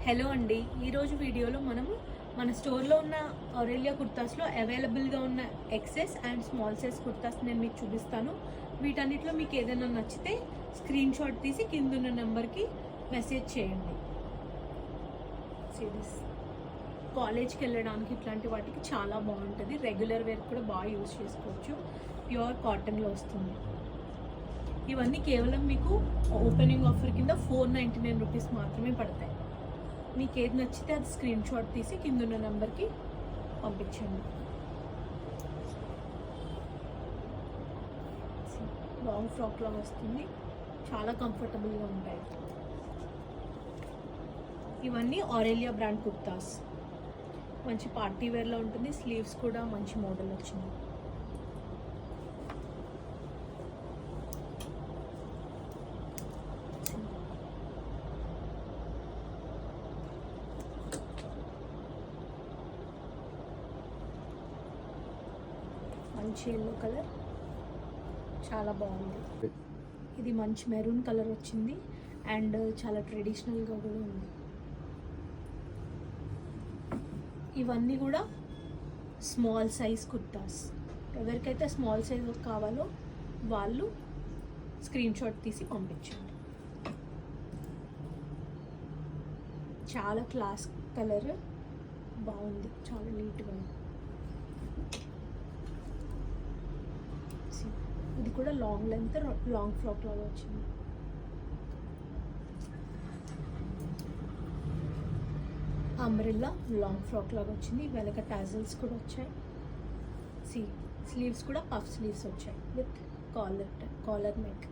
Hello అండి, ఈరోజు వీడియోలో మనము మన స్టోర్లో ఉన్న ఆరెలియా కుర్తాస్లో అవైలబుల్గా ఉన్న excess and small size kurtas నేను మీకు చూపిస్తాను. వీటన్నిటిలో మీకు ఏదైనా నచ్చితే స్క్రీన్ షాట్ తీసి కిందున్న నెంబర్కి మెసేజ్ చేయండి. సిరీస్ కాలేజ్కి వెళ్ళడానికి ఇట్లాంటి వాటికి చాలా బాగుంటుంది. రెగ్యులర్ వేర్ కూడా బాగా యూజ్ చేసుకోవచ్చు. ప్యూర్ కాటన్లో వస్తుంది. ఇవన్నీ కేవలం మీకు ఓపెనింగ్ ఆఫర్ కింద 499 రూపీస్ మాత్రమే పడతాయి. మీకు ఏది నచ్చితే అది స్క్రీన్ షాట్ తీసి కిందున్న నెంబర్కి పంపించండి. లాంగ్ ఫ్రాక్లా వస్తుంది, చాలా కంఫర్టబుల్గా ఉంటాయి. ఇవన్నీ ఆరెలియా బ్రాండ్ కుర్తాస్, మంచి పార్టీ వేర్లో ఉంటుంది. స్లీవ్స్ కూడా మంచి మోడల్ వచ్చింది. మంచి ఎల్లో కలర్, చాలా బాగుంది. ఇది మంచి మెరూన్ కలర్ వచ్చింది అండ్ చాలా ట్రెడిషనల్గా కూడా ఉంది. ఇవన్నీ కూడా స్మాల్ సైజ్ కుర్తాస్. ఎవరికైతే స్మాల్ సైజ్ కావాలో వాళ్ళు స్క్రీన్ షాట్ తీసి పంపించండి. చాలా క్లాస్ కలర్, బాగుంది, చాలా నీట్గా. ఇది కూడా లాంగ్ లెంత్ లాంగ్ ఫ్రాక్ లాగా వచ్చింది. అంబ్రెల్లా లాంగ్ ఫ్రాక్ లాగా వచ్చింది. వెనక టాజల్స్ కూడా వచ్చాయి. స్లీవ్స్ కూడా పఫ్ స్లీవ్స్ వచ్చాయి విత్ కాలర్ నెక్.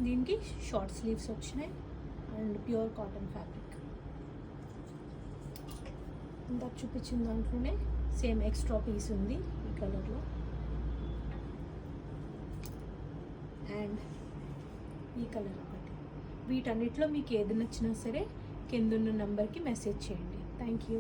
దీనికి షార్ట్ స్లీవ్స్ వచ్చినాయి అండ్ ప్యూర్ కాటన్ ఫ్యాబ్రిక్. ఇందాక చూపించిన దాంట్లోనే సేమ్ ఎక్స్ట్రా పీస్ ఉంది ఈ కలర్లో. అండ్ ఈ కలర్ ఒకటి. వీటన్నిటిలో మీకు ఏది నచ్చినా సరే కిందున్న నెంబర్కి మెసేజ్ చేయండి. Thank you.